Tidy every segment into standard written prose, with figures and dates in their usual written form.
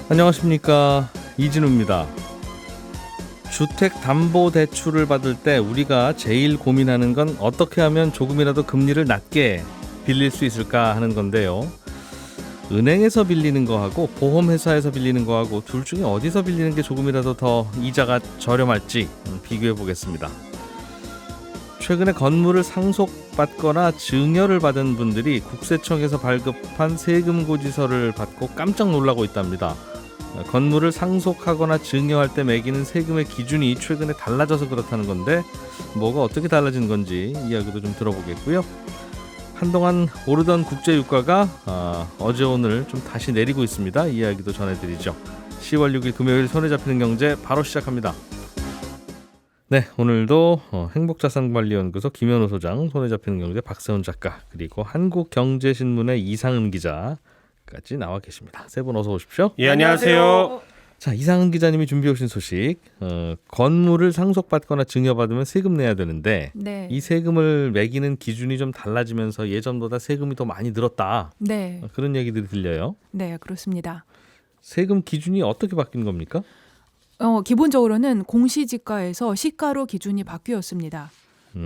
안녕하십니까, 이진우입니다. 주택담보대출을 받을 때 우리가 제일 고민하는 건 어떻게 하면 조금이라도 금리를 낮게 빌릴 수 있을까 하는 건데요. 은행에서 빌리는 거하고 보험회사에서 빌리는 거하고 둘 중에 어디서 빌리는 게 조금이라도 더 이자가 저렴할지 비교해 보겠습니다. 최근에 건물을 상속받거나 증여를 받은 분들이 국세청에서 발급한 세금고지서를 받고 깜짝 놀라고 있답니다. 건물을 상속하거나 증여할 때 매기는 세금의 기준이 최근에 달라져서 그렇다는 건데 뭐가 어떻게 달라진 건지 이야기도 좀 들어보겠고요. 한동안 오르던 국제유가가 어제 오늘 좀 다시 내리고 있습니다. 이야기도 전해드리죠. 10월 6일 금요일 손에 잡히는 경제 바로 시작합니다. 네, 오늘도 행복자산관리연구소 김현우 소장, 손에 잡히는 경제 박세훈 작가, 그리고 한국경제신문의 이상은 기자까지 나와 계십니다. 세 분 어서 오십시오. 예, 안녕하세요. 자, 이상은 기자님이 준비해 오신 소식, 건물을 상속받거나 증여받으면 세금 내야 되는데 네. 이 세금을 매기는 기준이 좀 달라지면서 예전보다 세금이 더 많이 늘었다. 네. 그런 얘기들이 들려요. 네, 그렇습니다. 세금 기준이 어떻게 바뀐 겁니까? 기본적으로는 공시지가에서 시가로 기준이 바뀌었습니다.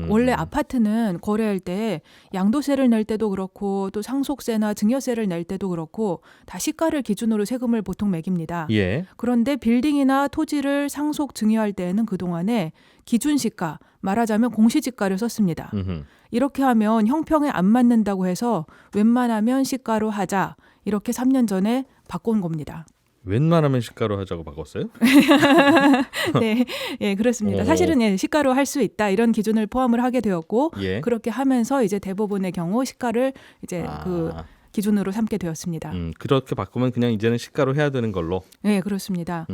원래 아파트는 거래할 때 양도세를 낼 때도 그렇고 또 상속세나 증여세를 낼 때도 그렇고 다 시가를 기준으로 세금을 보통 매깁니다. 예. 그런데 빌딩이나 토지를 상속 증여할 때에는 그동안에 기준시가, 말하자면 공시지가를 썼습니다. 이렇게 하면 형평에 안 맞는다고 해서 웬만하면 시가로 하자, 이렇게 3년 전에 바꾼 겁니다. 웬만하면 시가로 하자고 바꿨어요? 네, 예, 그렇습니다. 사실은 예, 시가로 할 수 있다 이런 기준을 포함을 하게 되었고, 예. 그렇게 하면서 이제 대부분의 경우 시가를 이제 그 기준으로 삼게 되었습니다. 그렇게 바꾸면 그냥 이제는 시가로 해야 되는 걸로. 네, 그렇습니다.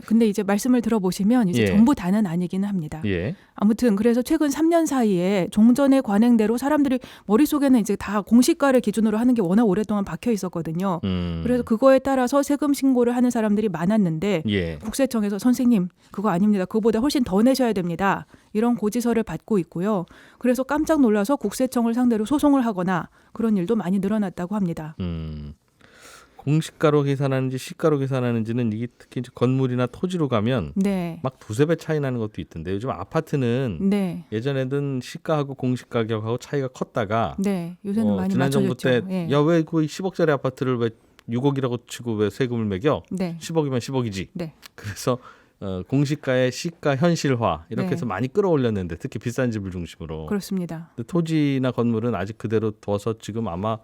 근데 이제 말씀을 들어보시면 이제 예. 전부 다는 아니기는 합니다. 예. 아무튼 그래서 최근 3년 사이에 종전의 관행대로 사람들이 머릿속에는 이제 다 공시가를 기준으로 하는 게 워낙 오랫동안 박혀 있었거든요. 그래서 그거에 따라서 세금 신고를 하는 사람들이 많았는데 예. 국세청에서 선생님 그거 아닙니다. 그거보다 훨씬 더 내셔야 됩니다. 이런 고지서를 받고 있고요. 그래서 깜짝 놀라서 국세청을 상대로 소송을 하거나 그런 일도 많이 늘어났다고 합니다. 공시가로 계산하는지 시가로 계산하는지는 이게 특히 이제 건물이나 토지로 가면 네. 막 두세 배 차이 나는 것도 있던데 요즘 아파트는 네. 예전에는 시가하고 공시 가격하고 차이가 컸다가 네. 요새는 많이 지난 정부 맞춰졌죠. 때 예. 야 왜 그 10억짜리 아파트를 왜 6억이라고 치고 왜 세금을 매겨? 네. 10억이면 10억이지. 네. 그래서 공시가의 시가 현실화 이렇게 네. 해서 많이 끌어올렸는데 특히 비싼 집을 중심으로. 그렇습니다. 근데 토지나 건물은 아직 그대로 둬서 지금 아마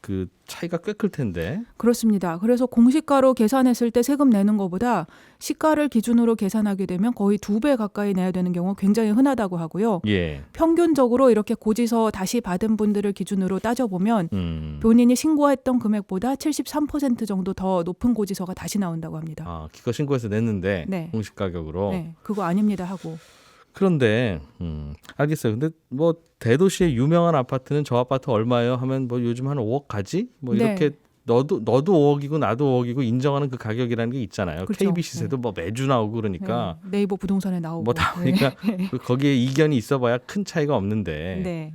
그 차이가 꽤 클 텐데. 그렇습니다. 그래서 공시가로 계산했을 때 세금 내는 것보다 시가를 기준으로 계산하게 되면 거의 2배 가까이 내야 되는 경우가 굉장히 흔하다고 하고요. 예. 평균적으로 이렇게 고지서 다시 받은 분들을 기준으로 따져보면 본인이 신고했던 금액보다 73% 정도 더 높은 고지서가 다시 나온다고 합니다. 기껏 신고해서 냈는데 네. 공시 가격으로. 네, 그거 아닙니다 하고. 그런데 알겠어요. 근데 뭐 대도시의 유명한 아파트는 저 아파트 얼마예요? 하면 뭐 요즘 한 5억 가지? 뭐 이렇게 네. 너도 5억이고 나도 5억이고 인정하는 그 가격이라는 게 있잖아요. 그렇죠. KBC세도 뭐 매주 나오고 그러니까 네, 네이버 부동산에 나오고. 뭐 나오니까 거기에 이견이 있어봐야 큰 차이가 없는데 네.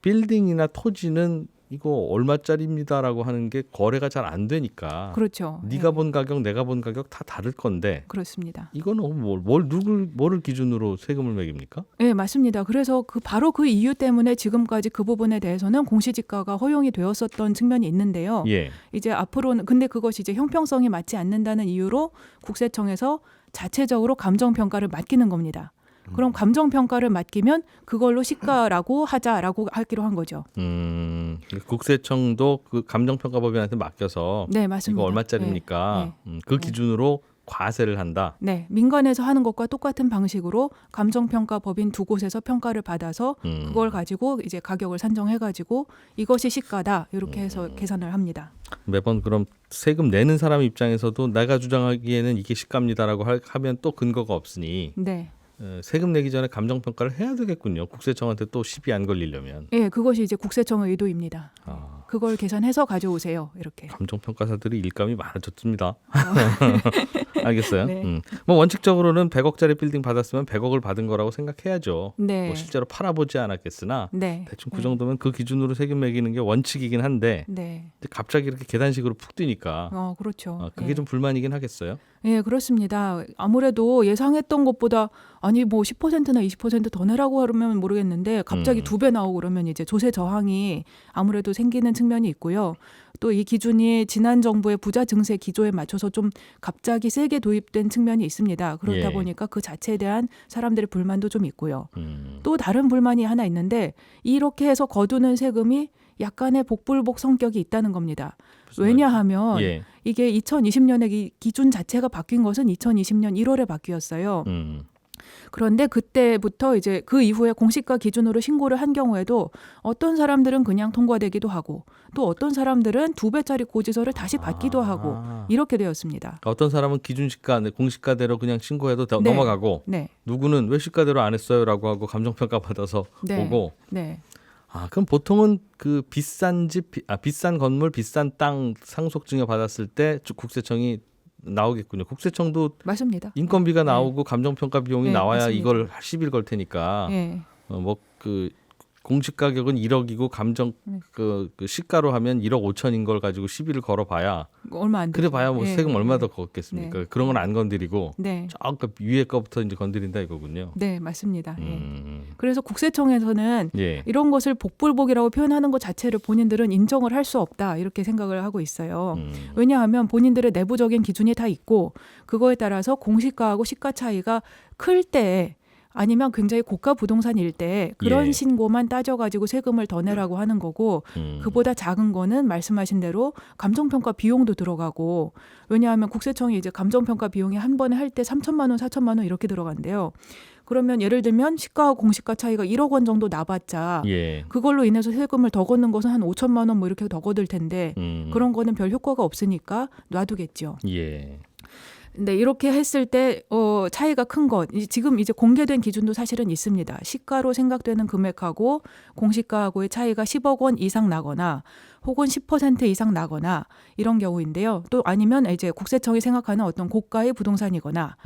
빌딩이나 토지는 이거 얼마짜리입니다라고 하는 게 거래가 잘 안 되니까 그렇죠. 네가 본 가격 내가 본 가격 다 다를 건데 그렇습니다. 이거는 뭐를 기준으로 세금을 매깁니까? 네, 맞습니다. 그래서 바로 그 이유 때문에 지금까지 그 부분에 대해서는 공시지가가 허용이 되었었던 측면이 있는데요. 예. 이제 앞으로는 근데 그것이 이제 형평성이 맞지 않는다는 이유로 국세청에서 자체적으로 감정평가를 맡기는 겁니다. 그럼 감정평가를 맡기면 그걸로 시가라고 하자라고 하기로 한 거죠. 국세청도 그 감정평가법인한테 맡겨서 네, 맞습니다. 이거 얼마짜리입니까? 그 기준으로 과세를 한다. 네, 민간에서 하는 것과 똑같은 방식으로 감정평가법인 두 곳에서 평가를 받아서 그걸 가지고 이제 가격을 산정해가지고 이것이 시가다 이렇게 해서 계산을 합니다. 매번 그럼 세금 내는 사람 입장에서도 내가 주장하기에는 이게 시가입니다라고 하면 또 근거가 없으니 네. 세금 내기 전에 감정평가를 해야 되겠군요. 국세청한테 또 시비 안 걸리려면. 예, 그것이 이제 국세청의 의도입니다. 그걸 계산해서 가져오세요. 이렇게. 감정평가사들이 일감이 많아졌습니다. 알겠어요. 네. 뭐 원칙적으로는 100억짜리 빌딩 받았으면 100억을 받은 거라고 생각해야죠. 네. 뭐 실제로 팔아보지 않았겠으나 네. 대충 그 정도면 그 기준으로 세금 매기는 게 원칙이긴 한데 네. 갑자기 이렇게 계단식으로 푹 뛰니까 그렇죠. 그게 예. 좀 불만이긴 하겠어요. 예, 그렇습니다. 아무래도 예상했던 것보다 아니 뭐 10%나 20%더 내라고 하면 모르겠는데 갑자기 2배 나오고 그러면 이제 조세 저항이 아무래도 생기는 측면이 있고요. 또 이 기준이 지난 정부의 부자 증세 기조에 맞춰서 좀 갑자기 세게 도입된 측면이 있습니다. 그러다 예. 보니까 그 자체에 대한 사람들의 불만도 좀 있고요. 음. 또 다른 불만이 하나 있는데 이렇게 해서 거두는 세금이 약간의 복불복 성격이 있다는 겁니다. 왜냐하면 예. 이게 2020년에 기준 자체가 바뀐 것은 2020년 1월에 바뀌었어요. 그런데 그때부터 이제 그 이후에 공시가 기준으로 신고를 한 경우에도 어떤 사람들은 그냥 통과되기도 하고 또 어떤 사람들은 2배짜리 고지서를 다시 받기도 하고 이렇게 되었습니다. 어떤 사람은 기준시가, 공시가대로 그냥 신고해도 네. 넘어가고 네. 누구는 왜 시가대로 안 했어요라고 하고 감정평가 받아서 네. 오고. 네. 그럼 보통은 그 비싼 집, 비싼 건물, 비싼 땅 상속증여 받았을 때 국세청이 나오겠군요. 국세청도 맞습니다. 인건비가 나오고 감정평가 비용이 네, 나와야 맞습니다. 이걸 시비를 걸 테니까 예. 뭐 그 공시 가격은 1억이고 감정 그 시가로 하면 1억 5천인 걸 가지고 시비를 걸어봐야 얼마 안 그래 되죠. 봐야 뭐 예. 세금 얼마 더 걷겠습니까? 네. 그런 건 안 건드리고 네. 저 위에 거부터 이제 건드린다 이거군요. 네, 맞습니다. 예. 음. 그래서 국세청에서는 예. 이런 것을 복불복이라고 표현하는 것 자체를 본인들은 인정을 할 수 없다 이렇게 생각을 하고 있어요. 왜냐하면 본인들의 내부적인 기준이 다 있고 그거에 따라서 공시가하고 시가 차이가 클 때 아니면 굉장히 고가 부동산일 때 그런 예. 신고만 따져가지고 세금을 더 내라고 하는 거고 그보다 작은 거는 말씀하신 대로 감정평가 비용도 들어가고 왜냐하면 국세청이 이제 감정평가 비용이 한 번에 할 때 3천만 원, 4천만 원 이렇게 들어간대요. 그러면 예를 들면 시가하고 공시가 차이가 1억 원 정도 나봤자 예. 그걸로 인해서 세금을 더 걷는 것은 한 5천만 원 뭐 이렇게 더 걷을 텐데 그런 거는 별 효과가 없으니까 놔두겠죠. 예. 근데 이렇게 했을 때 차이가 큰 것, 지금 이제 공개된 기준도 사실은 있습니다. 시가로 생각되는 금액하고 공시가하고의 차이가 10억 원 이상 나거나 혹은 10% 이상 나거나 이런 경우인데요. 또 아니면 이제 국세청이 생각하는 어떤 고가의 부동산이거나.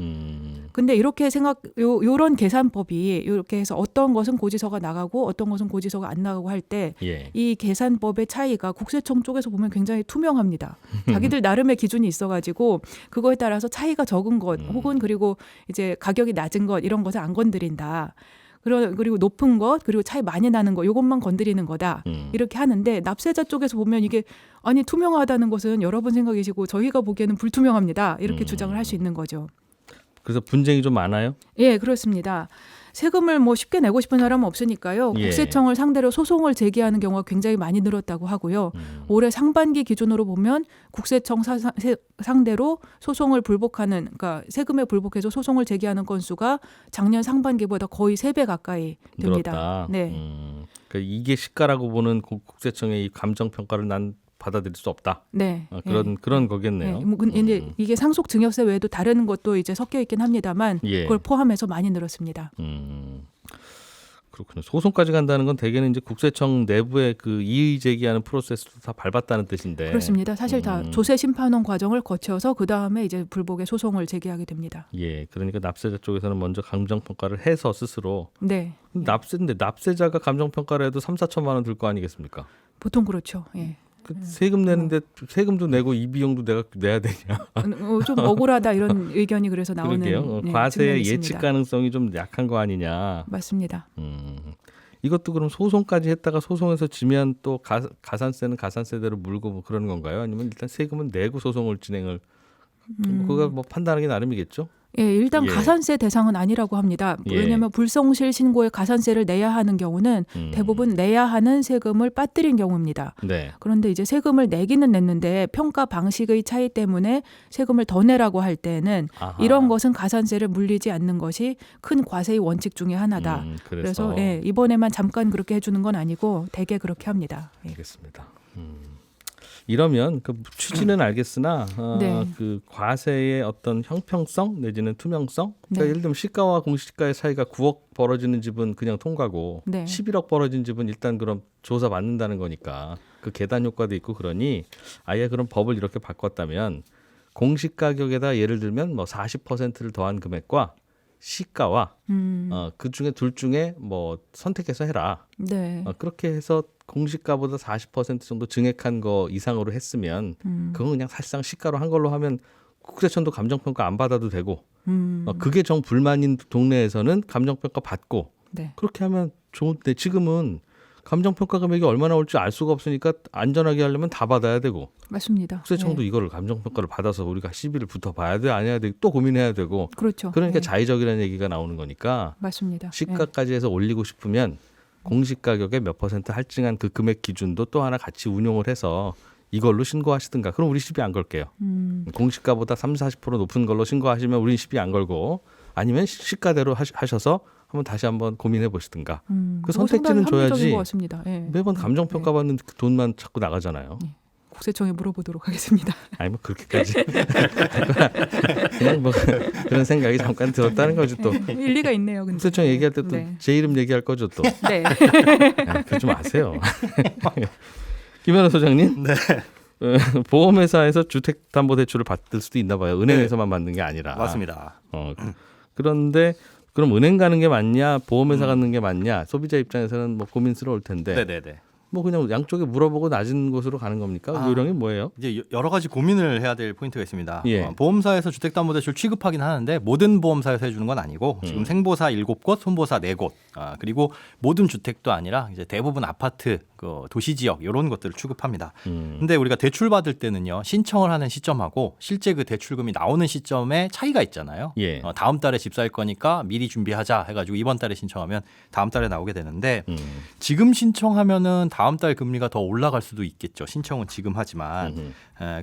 근데 이렇게 요런 계산법이 이렇게 해서 어떤 것은 고지서가 나가고 어떤 것은 고지서가 안 나가고 할 때 이 예. 계산법의 차이가 국세청 쪽에서 보면 굉장히 투명합니다. 자기들 나름의 기준이 있어가지고 그거에 따라서 차이가 적은 것 혹은 그리고 이제 가격이 낮은 것 이런 것을 안 건드린다. 그리고 높은 것 그리고 차이 많이 나는 것 이것만 건드리는 거다. 이렇게 하는데 납세자 쪽에서 보면 이게 아니 투명하다는 것은 여러분 생각이시고 저희가 보기에는 불투명합니다. 이렇게 주장을 할 수 있는 거죠. 그래서 분쟁이 좀 많아요? 예, 그렇습니다. 세금을 뭐 쉽게 내고 싶은 사람은 없으니까요. 예. 국세청을 상대로 소송을 제기하는 경우가 굉장히 많이 늘었다고 하고요. 올해 상반기 기준으로 보면 국세청 상대로 소송을 불복하는 그러니까 세금에 불복해서 소송을 제기하는 건수가 작년 상반기보다 거의 3배 가까이 됩니다. 늘었다. 네. 그러니까 이게 시가라고 보는 국세청의 이 감정 평가를 난 받아들일 수 없다. 네. 그런 거겠네요. 뭐 이제 이게 상속 증여세 외에도 다른 것도 이제 섞여 있긴 합니다만 예. 그걸 포함해서 많이 늘었습니다. 그렇군요. 소송까지 간다는 건 대개는 이제 국세청 내부의 그 이의 제기하는 프로세스도 다 밟았다는 뜻인데. 그렇습니다. 사실 다 조세 심판원 과정을 거쳐서 그 다음에 이제 불복의 소송을 제기하게 됩니다. 예, 그러니까 납세자 쪽에서는 먼저 감정 평가를 해서 스스로. 네. 납세인데 납세자가 감정 평가를 해도 3, 4천만 원 들 거 아니겠습니까? 보통 그렇죠. 예. 세금 내는데 세금도 내고 이 비용도 내가 내야 되냐? 좀 억울하다 이런 의견이 그래서 나오는 그러게요. 네, 과세의 측면이 예측 있습니다. 가능성이 좀 약한 거 아니냐? 맞습니다. 이것도 그럼 소송까지 했다가 소송에서 지면 또 가산세는 가산세대로 물고 뭐 그러는 건가요? 아니면 일단 세금은 내고 소송을 진행을 그거 뭐 판단하기 나름이겠죠? 예, 일단 예. 가산세 대상은 아니라고 합니다. 예. 왜냐하면 불성실 신고에 가산세를 내야 하는 경우는 대부분 내야 하는 세금을 빠뜨린 경우입니다. 네. 그런데 이제 세금을 내기는 냈는데 평가 방식의 차이 때문에 세금을 더 내라고 할 때는 아하. 이런 것은 가산세를 물리지 않는 것이 큰 과세의 원칙 중에 하나다. 그래서 예, 이번에만 잠깐 그렇게 해주는 건 아니고 대개 그렇게 합니다. 예. 알겠습니다. 이러면 그 취지는 알겠으나 네. 그 과세의 어떤 형평성 내지는 투명성. 그러니까 네. 예를 들면 시가와 공시지가의 차이가 9억 벌어지는 집은 그냥 통과고 네. 11억 벌어진 집은 일단 그럼 조사 받는다는 거니까 그 계단 효과도 있고 그러니 아예 그럼 법을 이렇게 바꿨다면 공시가격에다 예를 들면 뭐 40%를 더한 금액과 시가와 그 중에 둘 중에 뭐 선택해서 해라. 네. 그렇게 해서 공시가보다 40% 정도 증액한 거 이상으로 했으면 그건 그냥 사실상 시가로 한 걸로 하면 국세청도 감정평가 안 받아도 되고 그게 정 불만인 동네에서는 감정평가 받고 네. 그렇게 하면 좋은데 지금은 감정평가 금액이 얼마나 올지 알 수가 없으니까 안전하게 하려면 다 받아야 되고 맞습니다. 국세청도 네. 이거를 감정평가를 받아서 우리가 시비를 붙어 봐야 돼 안 해야 돼 또 고민해야 되고 그렇죠. 그러니까 네. 자의적이라는 얘기가 나오는 거니까 맞습니다. 네. 시가까지 해서 올리고 싶으면 공시가격의 몇 퍼센트 할증한 그 금액 기준도 또 하나 같이 운용을 해서 이걸로 신고하시든가. 그럼 우리 시비 안 걸게요. 공시가보다 30-40% 높은 걸로 신고하시면 우린 시비 안 걸고 아니면 시가대로 하셔서 한번 고민해 보시든가. 그 그거 선택지는 상당히 합리적인 줘야지 것 같습니다. 네. 매번 감정평가 받는 그 돈만 자꾸 나가잖아요. 국세청에 물어보도록 하겠습니다. 아니 뭐 그렇게까지 그냥 뭐 그런 생각이 잠깐 들었다는 거지 또. 일리가 있네요. 근데. 국세청 얘기할 때 또 제 네. 이름 얘기할 거죠 또. 네. 그거 좀 아세요. 김현우 소장님. 네. 보험회사에서 주택담보대출을 받을 수도 있나 봐요. 은행에서만 받는 게 아니라. 맞습니다. 그런데 그럼 은행 가는 게 맞냐, 보험회사 가는 게 맞냐, 소비자 입장에서는 뭐 고민스러울 텐데. 네네네. 뭐 그냥 양쪽에 물어보고 낮은 곳으로 가는 겁니까? 요령이 뭐예요? 이제 여러 가지 고민을 해야 될 포인트가 있습니다. 예. 보험사에서 주택담보대출 취급하긴 하는데 모든 보험사에서 해주는 건 아니고 지금 생보사 7곳, 손보사 4곳, 그리고 모든 주택도 아니라 이제 대부분 아파트, 그 도시지역 이런 것들을 취급합니다. 근데 우리가 대출 받을 때는요 신청을 하는 시점하고 실제 그 대출금이 나오는 시점에 차이가 있잖아요. 예. 다음 달에 집 살 거니까 미리 준비하자 해가지고 이번 달에 신청하면 다음 달에 나오게 되는데 지금 신청하면은 다음 달 금리가 더 올라갈 수도 있겠죠. 신청은 지금 하지만.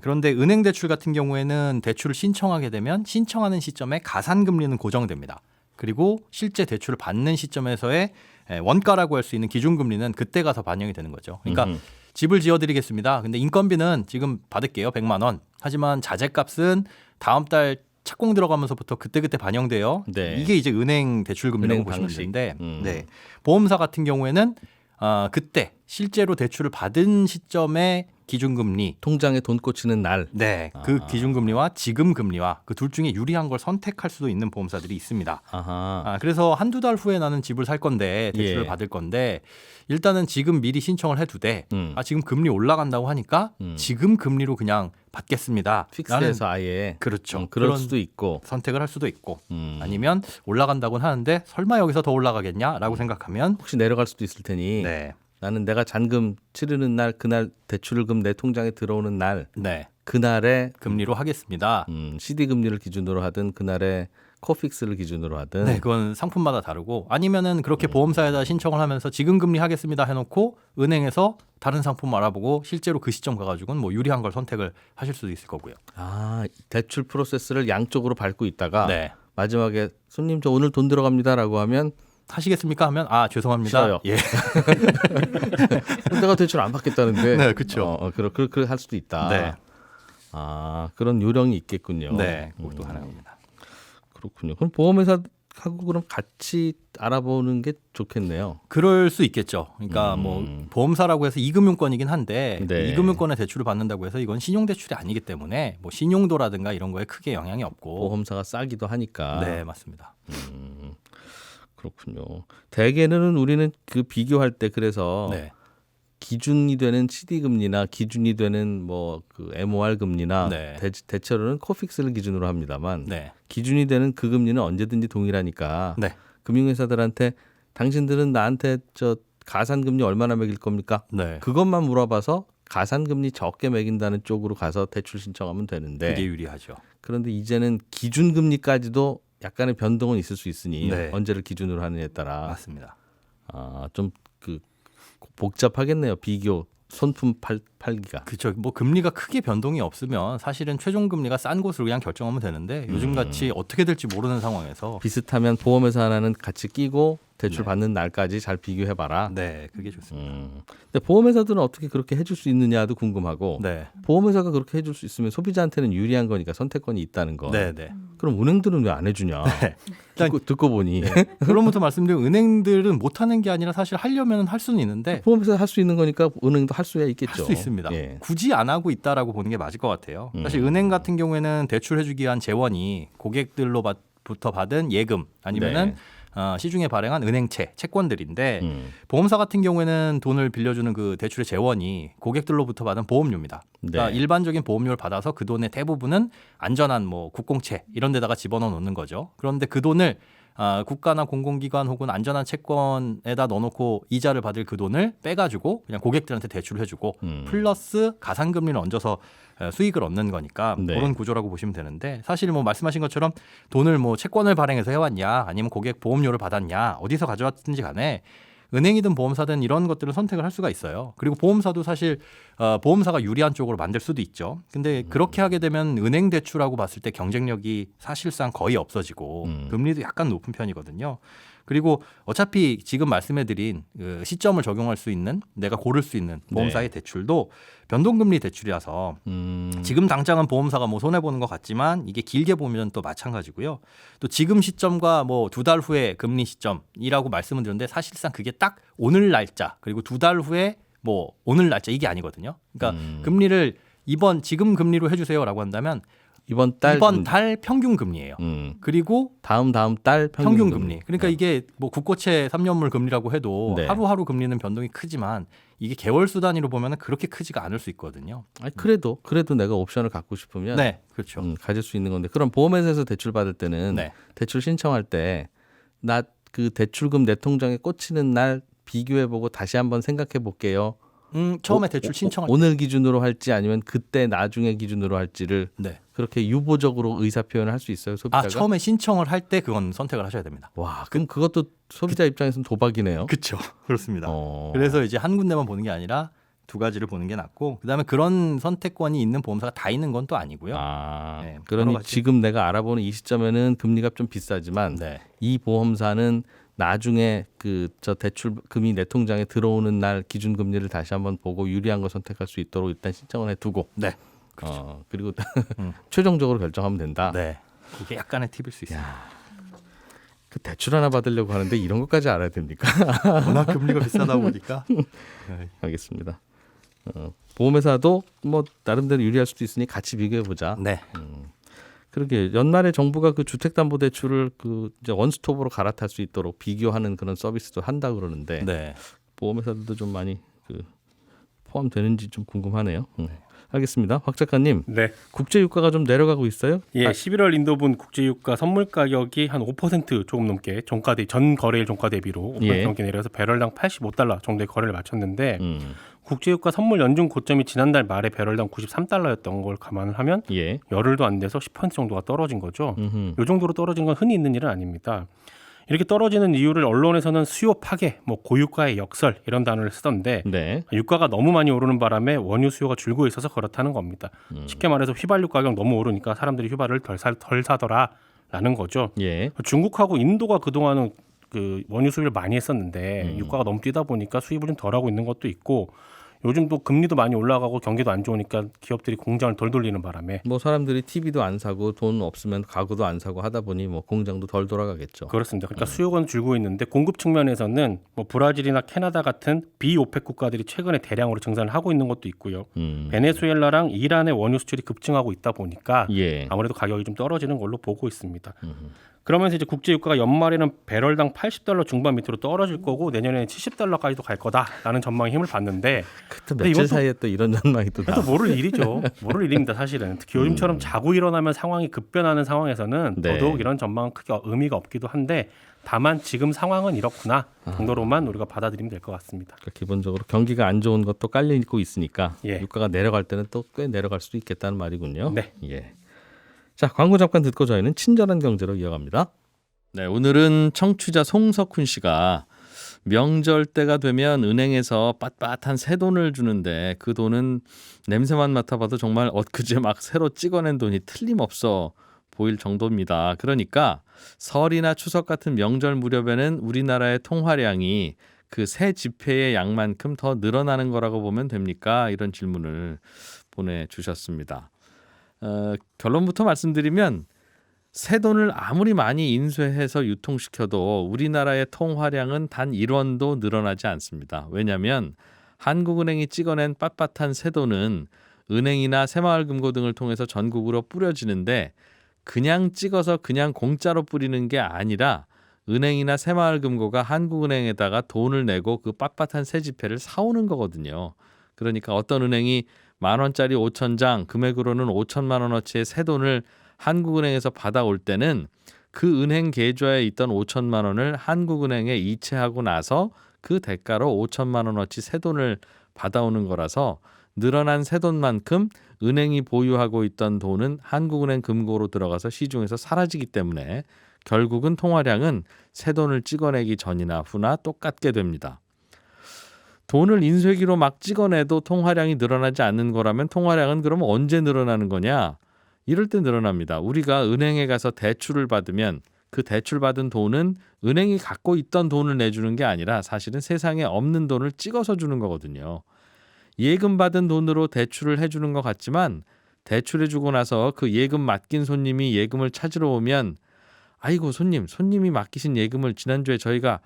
그런데 은행 대출 같은 경우에는 대출을 신청하게 되면 신청하는 시점에 가산 금리는 고정됩니다. 그리고 실제 대출을 받는 시점에서의 원가라고 할 수 있는 기준 금리는 그때 가서 반영이 되는 거죠. 그러니까 집을 지어드리겠습니다. 근데 인건비는 지금 받을게요. 100만 원. 하지만 자재값은 다음 달 착공 들어가면서부터 그때그때 반영돼요. 네. 이게 이제 은행 대출 금리라고 은행 보시면 방식. 되는데 네. 보험사 같은 경우에는 그때 실제로 대출을 받은 시점에 기준금리, 통장에 돈 꽂히는 날. 네, 그 기준금리와 지금 금리와 그 둘 중에 유리한 걸 선택할 수도 있는 보험사들이 있습니다. 아하. 그래서 한두 달 후에 나는 집을 살 건데 대출을 예. 받을 건데 일단은 지금 미리 신청을 해두되 지금 금리 올라간다고 하니까 지금 금리로 그냥 받겠습니다. 픽스해서 아예. 그렇죠. 그럴 그런 수도 있고. 선택을 할 수도 있고 아니면 올라간다고는 하는데 설마 여기서 더 올라가겠냐라고 생각하면 혹시 내려갈 수도 있을 테니. 네, 나는 내가 잔금 치르는 날 그날 대출금 내 통장에 들어오는 날 네, 그날에 금리로 하겠습니다. CD 금리를 기준으로 하든 그날에 코픽스를 기준으로 하든. 네, 그건 상품마다 다르고 아니면은 그렇게 보험사에다 신청을 하면서 지금 금리 하겠습니다 해놓고 은행에서 다른 상품 알아보고 실제로 그 시점 가가지고는 뭐 유리한 걸 선택을 하실 수도 있을 거고요. 대출 프로세스를 양쪽으로 밟고 있다가 네. 마지막에 손님 저 오늘 돈 들어갑니다라고 하면 하시겠습니까 하면 죄송합니다. 싫어요. 예. 내가 대출 안 받겠다는데. 네, 그렇죠. 그렇게 할 수도 있다. 네. 그런 요령이 있겠군요. 네, 그것도 하나입니다. 그렇군요. 그럼 보험회사하고 그럼 같이 알아보는 게 좋겠네요. 그럴 수 있겠죠. 그러니까 뭐 보험사라고 해서 이금융권이긴 한데 네. 이금융권에 대출을 받는다고 해서 이건 신용대출이 아니기 때문에 뭐 신용도라든가 이런 거에 크게 영향이 없고. 보험사가 싸기도 하니까. 네, 맞습니다. 그렇군요. 대개는 우리는 그 비교할 때 그래서 네. 기준이 되는 CD 금리나 기준이 되는 뭐 그 MOR 금리나 네. 대체로는 코픽스를 기준으로 합니다만 네. 기준이 되는 그 금리는 언제든지 동일하니까 네. 금융회사들한테 당신들은 나한테 저 가산 금리 얼마나 매길 겁니까? 네. 그것만 물어봐서 가산 금리 적게 매긴다는 쪽으로 가서 대출 신청하면 되는데 그게 유리하죠. 그런데 이제는 기준 금리까지도 약간의 변동은 있을 수 있으니 네. 언제를 기준으로 하느냐에 따라 맞습니다. 좀 그 복잡하겠네요. 비교 손품 팔기가. 그렇죠. 뭐 금리가 크게 변동이 없으면 사실은 최종 금리가 싼 곳으로 그냥 결정하면 되는데 요즘 같이 어떻게 될지 모르는 상황에서 비슷하면 보험회사 하나는 같이 끼고 대출 네. 받는 날까지 잘 비교해봐라. 네, 그게 좋습니다. 근데 보험회사들은 어떻게 그렇게 해줄 수 있느냐도 궁금하고 네, 보험회사가 그렇게 해줄 수 있으면 소비자한테는 유리한 거니까 선택권이 있다는 거. 네, 네. 그럼 은행들은 왜 안 해주냐? 네. 듣고 보니 그러면서 말씀드린 은행들은 못하는 게 아니라 사실 하려면 할 수는 있는데 보험회사 할 수 있는 거니까 은행도 할 수야 있겠죠. 할 수 있습니다. 예. 굳이 안 하고 있다라고 보는 게 맞을 것 같아요. 사실 은행 같은 경우에는 대출해주기 위한 재원이 고객들로부터 받은 예금 아니면은 네. 시중에 발행한 은행채, 채권들인데 보험사 같은 경우에는 돈을 빌려주는 그 대출의 재원이 고객들로부터 받은 보험료입니다. 그러니까 네. 일반적인 보험료를 받아서 그 돈의 대부분은 안전한 뭐 국공채 이런 데다가 집어넣어 놓는 거죠. 그런데 그 돈을 국가나 공공기관 혹은 안전한 채권에다 넣어놓고 이자를 받을 그 돈을 빼가지고 그냥 고객들한테 대출을 해주고 플러스 가산금리를 얹어서 수익을 얻는 거니까 네. 그런 구조라고 보시면 되는데 사실 뭐 말씀하신 것처럼 돈을 뭐 채권을 발행해서 해왔냐 아니면 고객 보험료를 받았냐 어디서 가져왔든지 간에 은행이든 보험사든 이런 것들을 선택을 할 수가 있어요. 그리고 보험사도 사실 보험사가 유리한 쪽으로 만들 수도 있죠. 근데 그렇게 하게 되면 은행 대출하고 봤을 때 경쟁력이 사실상 거의 없어지고 금리도 약간 높은 편이거든요. 그리고 어차피 지금 말씀해드린 그 시점을 적용할 수 있는 내가 고를 수 있는 보험사의 대출도 변동금리 대출이라서 지금 당장은 보험사가 뭐 손해보는 것 같지만 이게 길게 보면 또 마찬가지고요. 또 지금 시점과 뭐 2달 후의 금리 시점이라고 말씀을 드렸는데 사실상 그게 딱 오늘 날짜 그리고 2달 후에 뭐 오늘 날짜 이게 아니거든요. 그러니까 금리를 지금 금리로 해주세요라고 한다면 이번 달 평균 금리예요. 그리고 다음 달 평균 금리. 그러니까 이게 뭐 국고채 3년물 금리라고 해도 네. 하루하루 금리는 변동이 크지만 이게 개월 수 단위로 보면 그렇게 크지가 않을 수 있거든요. 아니, 그래도 내가 옵션을 갖고 싶으면 네, 그렇죠. 가질 수 있는 건데 그럼 보험회사에서 대출 받을 때는 네. 대출 신청할 때 나 그 대출금 내 통장에 꽂히는 날 비교해보고 다시 한번 생각해 볼게요. 처음에 대출 신청할 때. 오늘 기준으로 할지 아니면 그때 나중에 기준으로 할지를 네. 그렇게 유보적으로 의사 표현을 할 수 있어요 소비자가? 처음에 신청을 할 때 그건 선택을 하셔야 됩니다. 와 그럼 그것도 소비자 입장에서는 도박이네요. 그렇죠. 그렇습니다. 어. 그래서 이제 한 군데만 보는 게 아니라 두 가지를 보는 게 낫고 그다음에 그런 선택권이 있는 보험사가 다 있는 건 또 아니고요. 네, 그러니 여러 가지. 지금 내가 알아보는 이 시점에는 금리가 좀 비싸지만 네. 이 보험사는 나중에 저 대출금이 내 통장에 들어오는 날 기준 금리를 다시 한번 보고 유리한 거 선택할 수 있도록 일단 신청을 해두고 네. 그리고 최종적으로 결정하면 된다. 네. 이게 약간의 팁일 수 있습니다. 그 대출 하나 받으려고 하는데 이런 것까지 알아야 됩니까? 워낙 금리가 비싸다 보니까. 네. 알겠습니다. 보험회사도 뭐 나름대로 유리할 수도 있으니 같이 비교해 보자. 네. 그러게 연말에 정부가 그 주택담보대출을 이제 원스톱으로 갈아탈 수 있도록 비교하는 그런 서비스도 한다 그러는데 네. 보험회사들도 좀 많이 포함되는지 좀 궁금하네요. 알겠습니다. 확 작가님, 네. 국제 유가가 좀 내려가고 있어요? 예, 11월 인도분 국제유가 선물 가격이 한 5% 조금 넘게 전 거래일 종가 대비로 5% 넘게 내려서 배럴당 85달러 정도의 거래를 마쳤는데 국제유가 선물 연중 고점이 지난달 말에 배럴당 93달러였던 걸 감안을 하면 예. 열흘도 안 돼서 10% 정도가 떨어진 거죠. 이 정도로 떨어진 건 흔히 있는 일은 아닙니다. 이렇게 떨어지는 이유를 언론에서는 수요 파괴, 고유가의 역설 이런 단어를 쓰던데 네. 유가가 너무 많이 오르는 바람에 원유 수요가 줄고 있어서 그렇다는 겁니다. 쉽게 말해서 휘발유 가격 너무 오르니까 사람들이 휘발유를 덜 사더라라는 거죠. 예. 중국하고 인도가 그동안은 그 원유 수입을 많이 했었는데 유가가 너무 뛰다 보니까 수입을 좀 덜하고 있는 것도 있고 요즘 또 금리도 많이 올라가고 경기도 안 좋으니까 기업들이 공장을 덜 돌리는 바람에 뭐 사람들이 TV도 안 사고 돈 없으면 가구도 안 사고 하다 보니 뭐 공장도 덜 돌아가겠죠. 그렇습니다. 그러니까 수요가 줄고 있는데 공급 측면에서는 브라질이나 캐나다 같은 비오펙 국가들이 최근에 대량으로 증산을 하고 있는 것도 있고요. 베네수엘라랑 이란의 원유 수출이 급증하고 있다 보니까 예. 아무래도 가격이 좀 떨어지는 걸로 보고 있습니다. 그러면서 이제 국제 유가가 연말에는 배럴당 80달러 중반 밑으로 떨어질 거고 내년에는 70달러까지도 갈 거다라는 전망에 힘을 받는데 또 며칠 사이에 또 이런 전망이 또 그래도 모를 일이죠. 모를 일입니다. 사실은. 특히 요즘처럼 자고 일어나면 상황이 급변하는 상황에서는 네. 더더욱 이런 전망은 크게 의미가 없기도 한데 다만 지금 상황은 이렇구나 정도로만 우리가 받아들이면 될 것 같습니다. 그러니까 기본적으로 경기가 안 좋은 것도 깔리고 있으니까 예. 유가가 내려갈 때는 또 꽤 내려갈 수도 있겠다는 말이군요. 네. 예. 자, 광고 잠깐 듣고 저희는 친절한 경제로 이어갑니다. 네, 오늘은 청취자 송석훈 씨가 명절 때가 되면 은행에서 빳빳한 새 돈을 주는데 그 돈은 냄새만 맡아봐도 정말 엊그제 막 새로 찍어낸 돈이 틀림없어 보일 정도입니다. 그러니까 설이나 추석 같은 명절 무렵에는 우리나라의 통화량이 그 새 지폐의 양만큼 더 늘어나는 거라고 보면 됩니까? 이런 질문을 보내주셨습니다. 결론부터 말씀드리면 새 돈을 아무리 많이 인쇄해서 유통시켜도 우리나라의 통화량은 단 1원도 늘어나지 않습니다. 왜냐하면 한국은행이 찍어낸 빳빳한 새 돈은 은행이나 새마을금고 등을 통해서 전국으로 뿌려지는데 그냥 찍어서 그냥 공짜로 뿌리는 게 아니라 은행이나 새마을금고가 한국은행에다가 돈을 내고 그 빳빳한 새 지폐를 사오는 거거든요. 그러니까 어떤 은행이 10,000원짜리 5,000장 금액으로는 5천만 원어치의 새 돈을 한국은행에서 받아올 때는 그 은행 계좌에 있던 5천만 원을 한국은행에 이체하고 나서 그 대가로 5천만 원어치 새 돈을 받아오는 거라서 늘어난 새 돈만큼 은행이 보유하고 있던 돈은 한국은행 금고로 들어가서 시중에서 사라지기 때문에 결국은 통화량은 새 돈을 찍어내기 전이나 후나 똑같게 됩니다. 돈을 인쇄기로 막 찍어내도 통화량이 늘어나지 않는 거라면 통화량은 그럼 언제 늘어나는 거냐? 이럴 때 늘어납니다. 우리가 은행에 가서 대출을 받으면 그 대출받은 돈은 은행이 갖고 있던 돈을 내주는 게 아니라 사실은 세상에 없는 돈을 찍어서 주는 거거든요. 예금 받은 돈으로 대출을 해주는 것 같지만 대출해주고 나서 그 예금 맡긴 손님이 예금을 찾으러 오면 아이고 손님이 맡기신 예금을 지난주에 저희가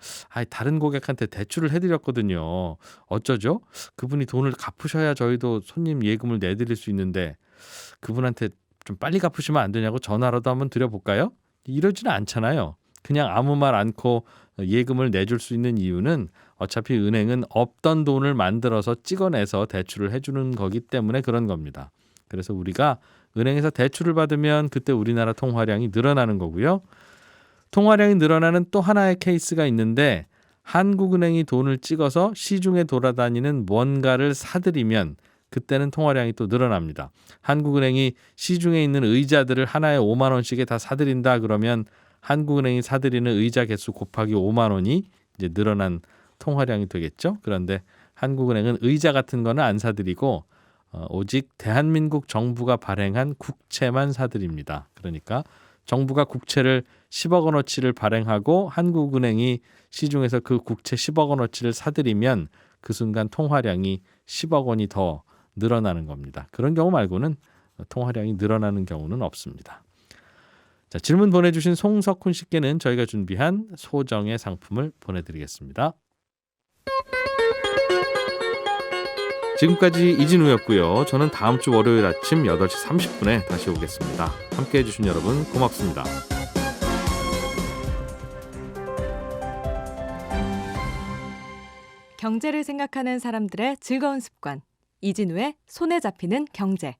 다른 고객한테 대출을 해드렸거든요. 어쩌죠? 그분이 돈을 갚으셔야 저희도 손님 예금을 내드릴 수 있는데 그분한테 좀 빨리 갚으시면 안 되냐고 전화라도 한번 드려볼까요? 이러지는 않잖아요. 그냥 아무 말 않고 예금을 내줄 수 있는 이유는 어차피 은행은 없던 돈을 만들어서 찍어내서 대출을 해주는 거기 때문에 그런 겁니다. 그래서 우리가 은행에서 대출을 받으면 그때 우리나라 통화량이 늘어나는 거고요. 통화량이 늘어나는 또 하나의 케이스가 있는데 한국은행이 돈을 찍어서 시중에 돌아다니는 뭔가를 사들이면 그때는 통화량이 또 늘어납니다. 한국은행이 시중에 있는 의자들을 하나에 5만 원씩에 다 사들인다 그러면 한국은행이 사들이는 의자 개수 곱하기 5만 원이 이제 늘어난 통화량이 되겠죠. 그런데 한국은행은 의자 같은 거는 안 사들이고 오직 대한민국 정부가 발행한 국채만 사들입니다. 그러니까 정부가 국채를 10억 원어치를 발행하고 한국은행이 시중에서 그 국채 10억 원어치를 사들이면 그 순간 통화량이 10억 원이 더 늘어나는 겁니다. 그런 경우 말고는 통화량이 늘어나는 경우는 없습니다. 자, 질문 보내주신 송석훈 씨께는 저희가 준비한 소정의 상품을 보내드리겠습니다. 지금까지 이진우였고요. 저는 다음 주 월요일 아침 8시 30분에 다시 오겠습니다. 함께해 주신 여러분 고맙습니다. 경제를 생각하는 사람들의 즐거운 습관. 이진우의 손에 잡히는 경제.